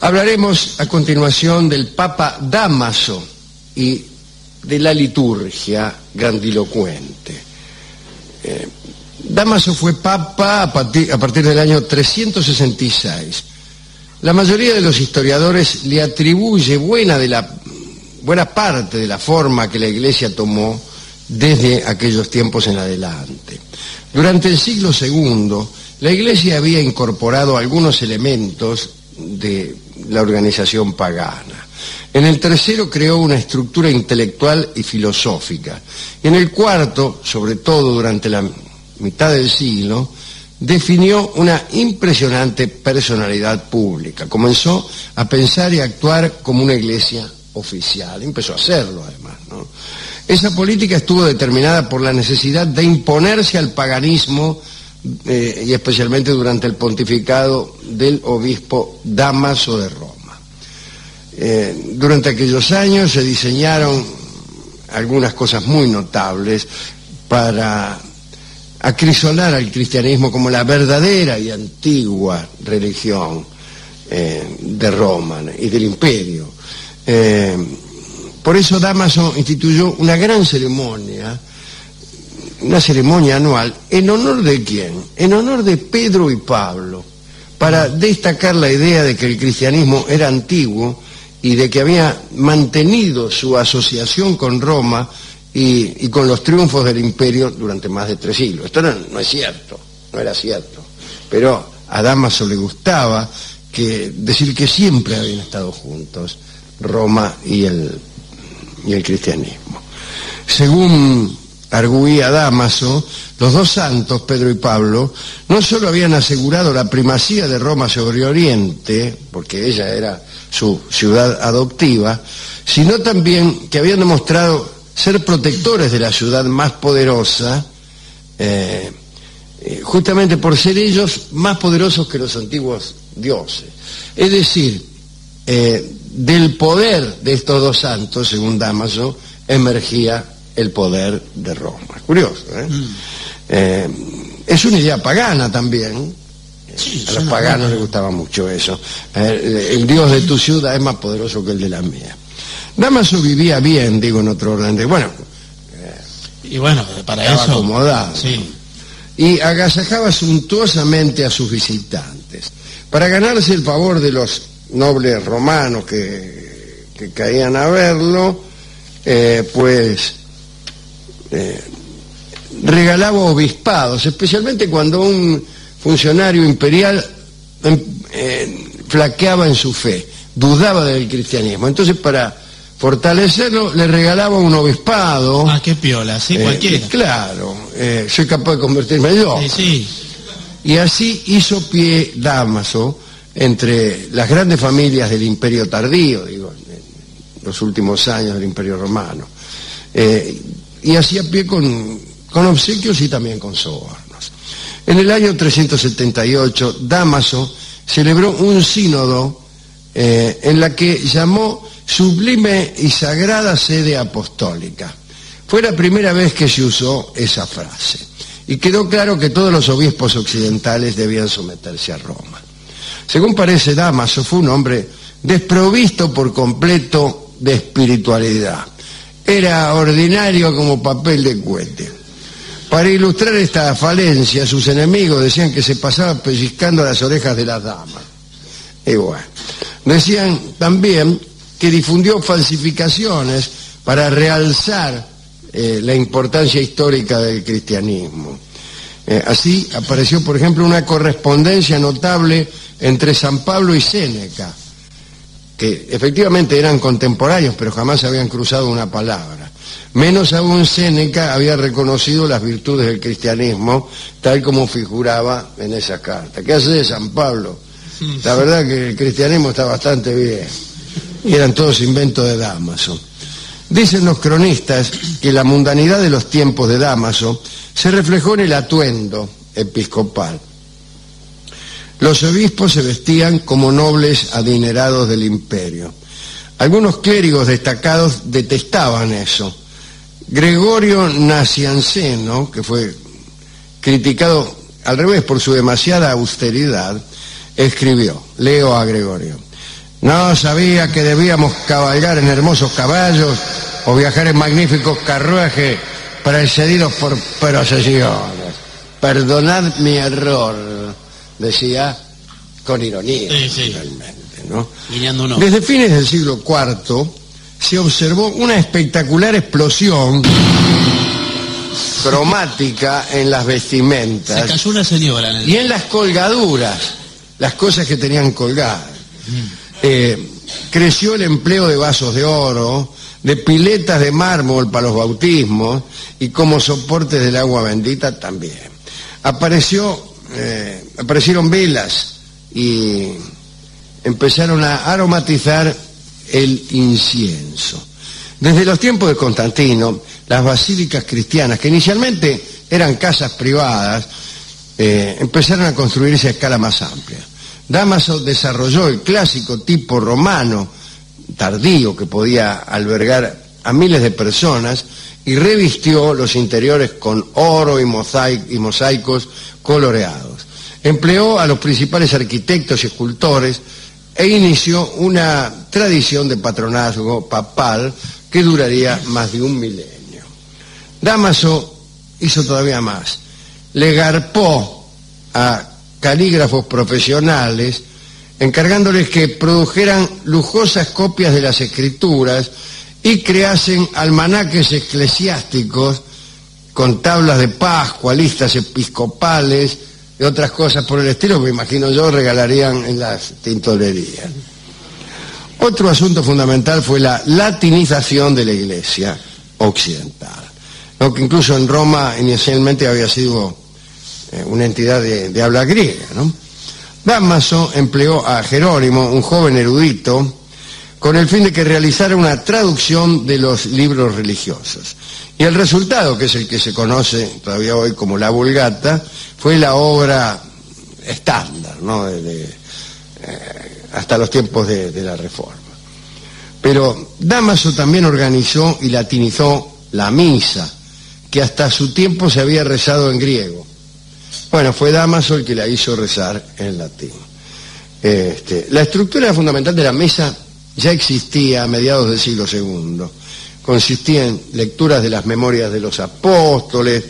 Hablaremos a continuación del Papa Dámaso y de la liturgia grandilocuente. Dámaso fue papa a partir del año 366. La mayoría de los historiadores le atribuye buena parte de la forma que la Iglesia tomó desde aquellos tiempos en adelante. Durante el siglo II, la Iglesia había incorporado algunos elementos de la organización pagana. En el tercero creó una estructura intelectual y filosófica. Y en el cuarto, sobre todo durante la mitad del siglo, definió una impresionante personalidad pública. Comenzó a pensar y actuar como una iglesia oficial. Empezó a hacerlo, además, ¿no? Esa política estuvo determinada por la necesidad de imponerse al paganismo, y especialmente durante el pontificado del obispo Dámaso de Roma. Durante aquellos años se diseñaron algunas cosas muy notables para acrisolar al cristianismo como la verdadera y antigua religión de Roma y del imperio. Por eso Dámaso instituyó una gran ceremonia, una ceremonia anual, ¿en honor de quién? En honor de Pedro y Pablo, para destacar la idea de que el cristianismo era antiguo y de que había mantenido su asociación con Roma y con los triunfos del imperio durante más de 3 siglos. Esto no es cierto, no era cierto, pero a Dámaso le gustaba decir que siempre habían estado juntos Roma y el cristianismo. Según arguía Dámaso, los dos santos, Pedro y Pablo, no solo habían asegurado la primacía de Roma sobre Oriente, porque ella era su ciudad adoptiva, sino también que habían demostrado ser protectores de la ciudad más poderosa, justamente por ser ellos más poderosos que los antiguos dioses. Es decir, del poder de estos dos santos, según Dámaso, emergía el poder de Roma. Es curioso, ¿eh? Es una idea pagana también. Sí, a los paganos les gustaba mucho eso. El Dios de tu ciudad es más poderoso que el de la mía. Dámaso vivía bien, digo, en otro orden de... y bueno, para estaba eso... acomodado. Sí. Y agasajaba suntuosamente a sus visitantes. Para ganarse el favor de los nobles romanos que caían a verlo, regalaba obispados, especialmente cuando un funcionario imperial flaqueaba en su fe, dudaba del cristianismo. Entonces, para fortalecerlo, le regalaba un obispado. Ah, qué piola, sí, cualquiera. Claro, soy capaz de convertirme yo. Sí. Y así hizo pie Dámaso entre las grandes familias del imperio tardío, digo, en los últimos años del imperio romano. Y hacía pie con obsequios y también con sobornos. En el año 378, Dámaso celebró un sínodo en la que llamó sublime y sagrada sede apostólica. Fue la primera vez que se usó esa frase, y quedó claro que todos los obispos occidentales debían someterse a Roma. Según parece, Dámaso fue un hombre desprovisto por completo de espiritualidad. Era ordinario como papel de cohete. Para ilustrar esta falencia, sus enemigos decían que se pasaba pellizcando las orejas de las damas. Y bueno, decían también que difundió falsificaciones para realzar la importancia histórica del cristianismo. Así apareció, por ejemplo, una correspondencia notable entre San Pablo y Séneca, que efectivamente eran contemporáneos, pero jamás habían cruzado una palabra. Menos aún Séneca había reconocido las virtudes del cristianismo, tal como figuraba en esa carta. ¿Qué hace San Pablo? La verdad que el cristianismo está bastante bien. Y eran todos inventos de Dámaso. Dicen los cronistas que la mundanidad de los tiempos de Dámaso se reflejó en el atuendo episcopal. Los obispos se vestían como nobles adinerados del imperio. Algunos clérigos destacados detestaban eso. Gregorio Nacianceno, que fue criticado al revés por su demasiada austeridad, escribió, leo a Gregorio: No sabía que debíamos cabalgar en hermosos caballos o viajar en magníficos carruajes precedidos por procesiones. Perdonad mi error, decía con ironía, sí. realmente, ¿no? Desde fines del siglo IV se observó una espectacular explosión cromática en las vestimentas. Se cayó una señora y en las colgaduras, las cosas que tenían colgadas. Creció el empleo de vasos de oro, de piletas de mármol para los bautismos y como soportes del agua bendita también. Aparecieron velas y empezaron a aromatizar el incienso. Desde los tiempos de Constantino, las basílicas cristianas, que inicialmente eran casas privadas, empezaron a construirse a escala más amplia. Dámaso desarrolló el clásico tipo romano tardío que podía albergar a miles de personas y revistió los interiores con oro y mosaicos coloreados. Empleó a los principales arquitectos y escultores e inició una tradición de patronazgo papal que duraría más de un milenio. Dámaso hizo todavía más. Le garpó a calígrafos profesionales, encargándoles que produjeran lujosas copias de las escrituras y creasen almanaques eclesiásticos con tablas de Pascua, listas episcopales y otras cosas por el estilo que me imagino yo regalarían en las tintorerías. Otro asunto fundamental fue la latinización de la Iglesia occidental, lo que incluso en Roma inicialmente había sido una entidad de habla griega, ¿no? Dámaso empleó a Jerónimo, un joven erudito, con el fin de que realizara una traducción de los libros religiosos. Y el resultado, que es el que se conoce todavía hoy como la Vulgata, fue la obra estándar, ¿no? Hasta los tiempos de la Reforma. Pero Dámaso también organizó y latinizó la misa, que hasta su tiempo se había rezado en griego. Bueno, fue Dámaso el que la hizo rezar en latín. La estructura fundamental de la misa ya existía a mediados del siglo II. Consistía en lecturas de las memorias de los apóstoles,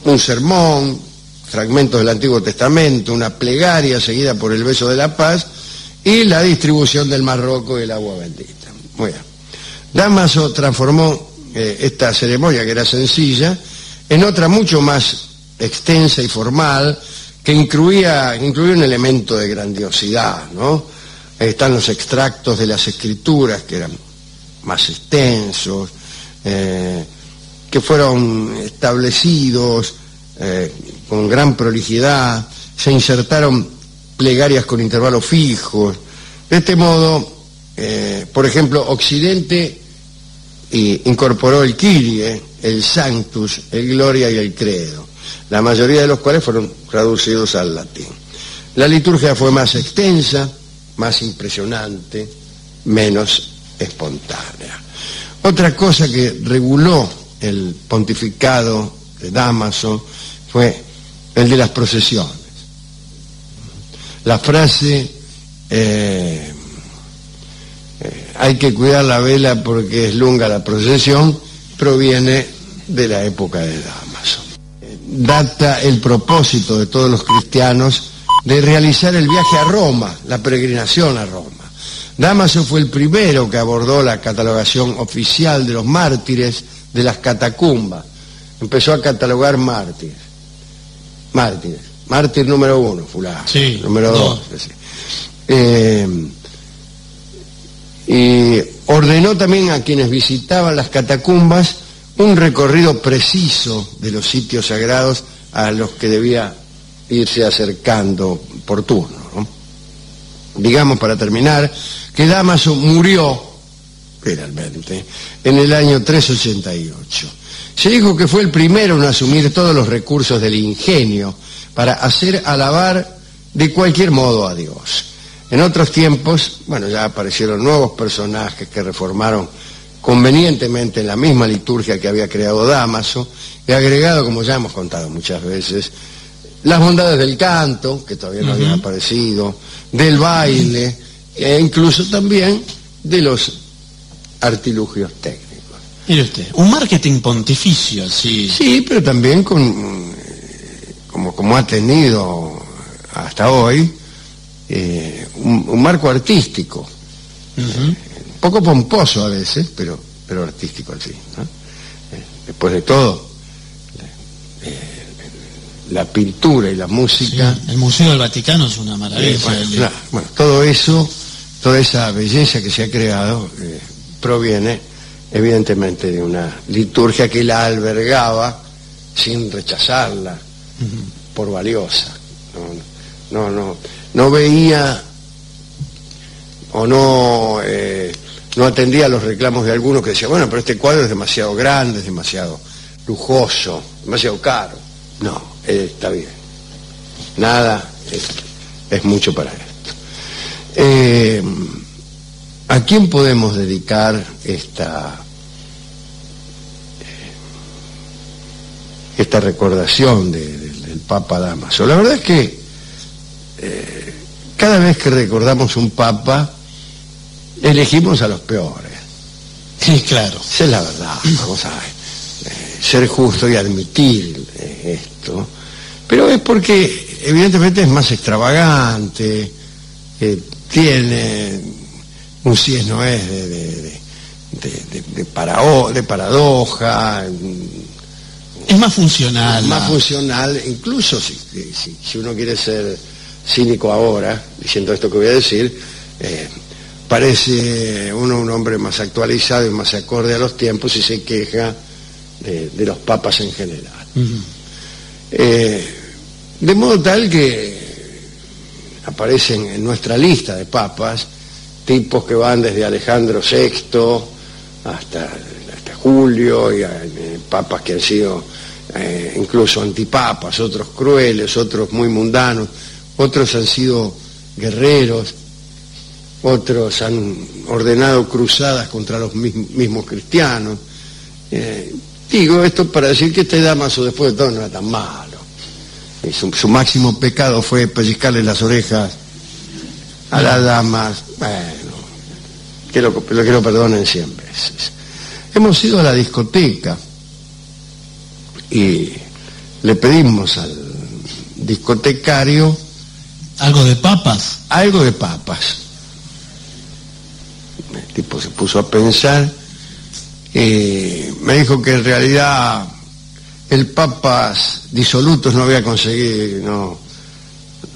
un sermón, fragmentos del Antiguo Testamento, una plegaria seguida por el beso de la paz y la distribución del Marroco y el agua bendita. Muy bien. Dámaso transformó esta ceremonia, que era sencilla, en otra mucho más extensa y formal, que incluía un elemento de grandiosidad, ¿no? Ahí están los extractos de las escrituras, que eran más extensos, que fueron establecidos con gran prolijidad, se insertaron plegarias con intervalos fijos. De este modo, por ejemplo, Occidente incorporó el Kyrie, el Sanctus, el Gloria y el Credo, la mayoría de los cuales fueron traducidos al latín. La liturgia fue más extensa, más impresionante, menos espontánea. Otra cosa que reguló el pontificado de Dámaso fue el de las procesiones. La frase hay que cuidar la vela porque es lunga la procesión proviene de la época de Dámaso. Data el propósito de todos los cristianos de realizar el viaje a Roma, la peregrinación a Roma. Dámaso fue el primero que abordó la catalogación oficial de los mártires de las catacumbas. Empezó a catalogar mártires. Mártir número 1, fulano. Sí, número 2. Y ordenó también a quienes visitaban las catacumbas un recorrido preciso de los sitios sagrados a los que debía irse acercando por turno, ¿no? Digamos, para terminar, que Dámaso murió, realmente, en el año 388. Se dijo que fue el primero en asumir todos los recursos del ingenio para hacer alabar de cualquier modo a Dios. En otros tiempos, bueno, ya aparecieron nuevos personajes que reformaron convenientemente en la misma liturgia que había creado Dámaso y agregado, como ya hemos contado muchas veces, las bondades del canto, que todavía no habían aparecido, del baile, e incluso también de los artilugios técnicos. Mire usted, un marketing pontificio, sí. Sí, pero también como ha tenido hasta hoy, un marco artístico, un poco pomposo a veces, pero artístico al fin, ¿no? Después de todo, la pintura y la música... Sí, el Museo del Vaticano es una maravilla. Bueno, todo eso, toda esa belleza que se ha creado, proviene evidentemente de una liturgia que la albergaba sin rechazarla por valiosa. No veía o no atendía a los reclamos de algunos que decían, bueno, pero este cuadro es demasiado grande, es demasiado lujoso, demasiado caro. No, está bien. Nada es mucho para esto. ¿A quién podemos dedicar esta recordación del Papa Dámaso? La verdad es que cada vez que recordamos un Papa, elegimos a los peores. Sí, claro. Esa es la verdad, vamos a ser justo y admitir esto. Pero es porque evidentemente es más extravagante, tiene un si es no es de paradoja. Es más funcional. Más funcional, incluso si uno quiere ser cínico ahora, diciendo esto que voy a decir, parece uno un hombre más actualizado y más acorde a los tiempos y se queja de los papas en general. De modo tal que aparecen en nuestra lista de papas tipos que van desde Alejandro VI hasta Julio, y papas que han sido incluso antipapas, otros crueles, otros muy mundanos, otros han sido guerreros, otros han ordenado cruzadas contra los mismos cristianos. Digo esto para decir que este Dámaso después de todo no era tan malo. Su máximo pecado fue pellizcarle las orejas a las damas. Bueno, que lo perdonen 100 veces. Hemos ido a la discoteca y le pedimos al discotecario ¿algo de papas? Algo de papas. El tipo se puso a pensar y me dijo que en realidad el papas disolutos no había conseguido,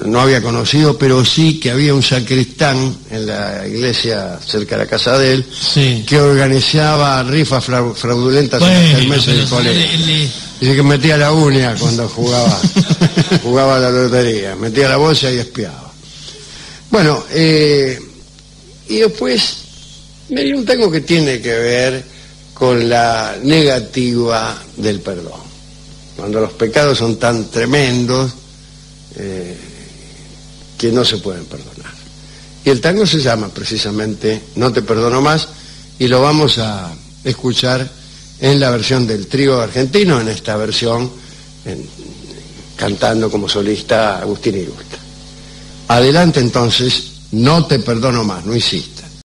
no había conocido, pero sí que había un sacristán en la iglesia cerca de la casa de él, sí, que organizaba rifas fraudulentas en las kermeses del colegio. Dice que metía la uña cuando jugaba a la lotería, metía la bolsa y espiaba. Bueno, y después me dio un tango que tiene que ver con la negativa del perdón. Cuando los pecados son tan tremendos que no se pueden perdonar. Y el tango se llama precisamente No te perdono más, y lo vamos a escuchar en la versión del trío argentino, en esta versión cantando como solista Agustín Irusta. Adelante entonces, No te perdono más, no insista.